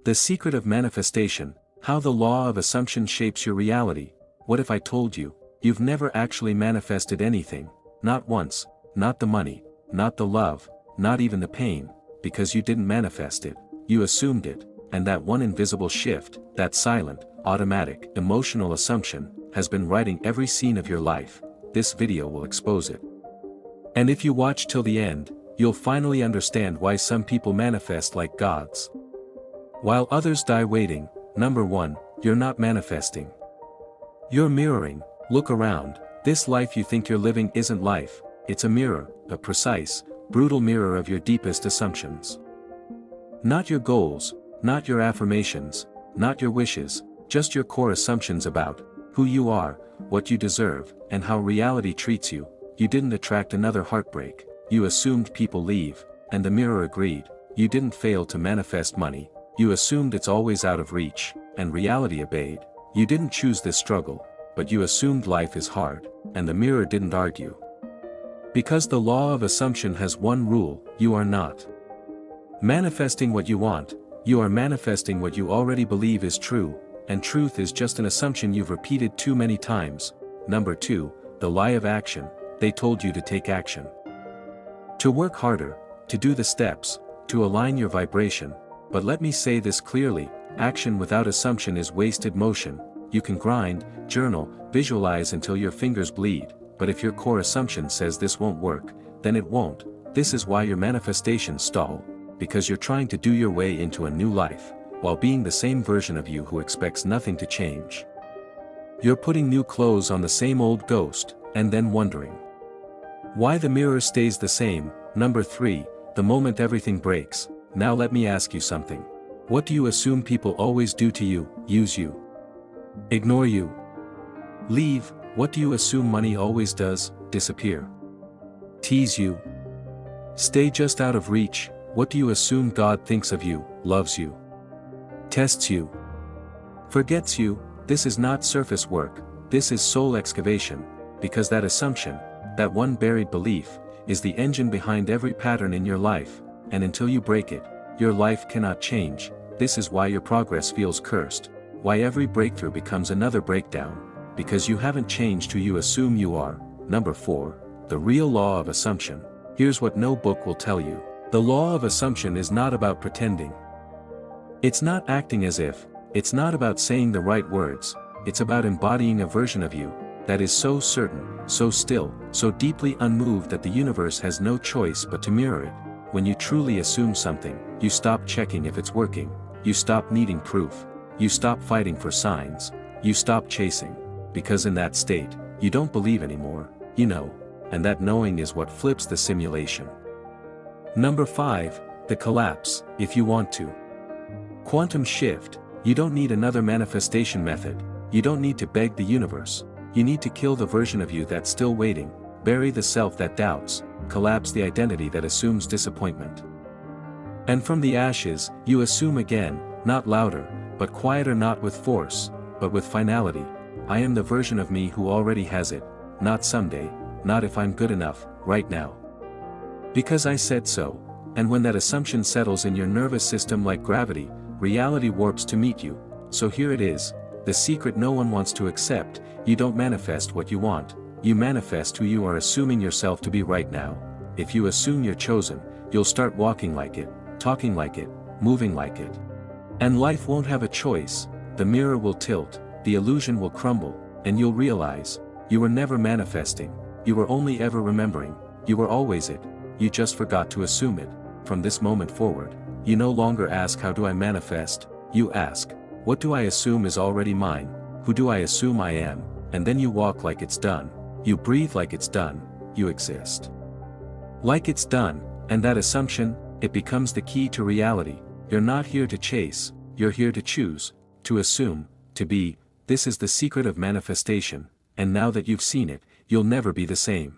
The secret of manifestation, how the law of assumption shapes your reality. What if I told you, you've never actually manifested anything, not once, not the money, not the love, not even the pain, because you didn't manifest it, you assumed it, and that one invisible shift, that silent, automatic, emotional assumption, has been writing every scene of your life. This video will expose it. And if you watch till the end, you'll finally understand why some people manifest like gods, while others die waiting. Number 1, you're not manifesting. You're mirroring. Look around. This life you think you're living isn't life, it's a mirror, a precise, brutal mirror of your deepest assumptions. Not your goals, not your affirmations, not your wishes, just your core assumptions about who you are, what you deserve, and how reality treats you. You didn't attract another heartbreak, you assumed people leave, and the mirror agreed. You didn't fail to manifest money, you assumed it's always out of reach, and reality obeyed. You didn't choose this struggle, but you assumed life is hard, and the mirror didn't argue. Because the law of assumption has one rule: you are not manifesting what you want, you are manifesting what you already believe is true, and truth is just an assumption you've repeated too many times. Number 2, the lie of action. They told you to take action, to work harder, to do the steps, to align your vibration. But let me say this clearly, action without assumption is wasted motion. You can grind, journal, visualize until your fingers bleed, but if your core assumption says this won't work, then it won't. This is why your manifestations stall, because you're trying to do your way into a new life, while being the same version of you who expects nothing to change. You're putting new clothes on the same old ghost, and then wondering why the mirror stays the same. Number 3, the moment everything breaks. Now let me ask you something. What do you assume people always do to you? Use you, ignore you, leave. What do you assume money always does? Disappear, tease you, stay just out of reach. What do you assume God thinks of you? Loves you, tests you, forgets you? This is not surface work, this is soul excavation, because that assumption, that one buried belief, is the engine behind every pattern in your life, and until you break it, your life cannot change. This is why your progress feels cursed, why every breakthrough becomes another breakdown, because you haven't changed who you assume you are. Number 4, the real law of assumption. Here's what no book will tell you. The law of assumption is not about pretending. It's not acting as if, it's not about saying the right words, it's about embodying a version of you that is so certain, so still, so deeply unmoved that the universe has no choice but to mirror it. When you truly assume something, you stop checking if it's working, you stop needing proof, you stop fighting for signs, you stop chasing, because in that state, you don't believe anymore, you know, and that knowing is what flips the simulation. Number 5, the collapse. If you want to quantum shift, you don't need another manifestation method, you don't need to beg the universe, you need to kill the version of you that's still waiting, bury the self that doubts, collapse the identity that assumes disappointment. And from the ashes, you assume again, not louder, but quieter, not with force, but with finality. I am the version of me who already has it, not someday, not if I'm good enough, right now. Because I said so. And when that assumption settles in your nervous system like gravity, reality warps to meet you. So here it is, the secret no one wants to accept: you don't manifest what you want, you manifest who you are assuming yourself to be right now. If you assume you're chosen, you'll start walking like it, talking like it, moving like it. And life won't have a choice, the mirror will tilt, the illusion will crumble, and you'll realize, you were never manifesting, you were only ever remembering, you were always it, you just forgot to assume it. From this moment forward, you no longer ask how do I manifest, you ask, what do I assume is already mine, who do I assume I am, and then you walk like it's done, you breathe like it's done, you exist like it's done, and that assumption, it becomes the key to reality. You're not here to chase, you're here to choose, to assume, to be. This is the secret of manifestation, and now that you've seen it, you'll never be the same.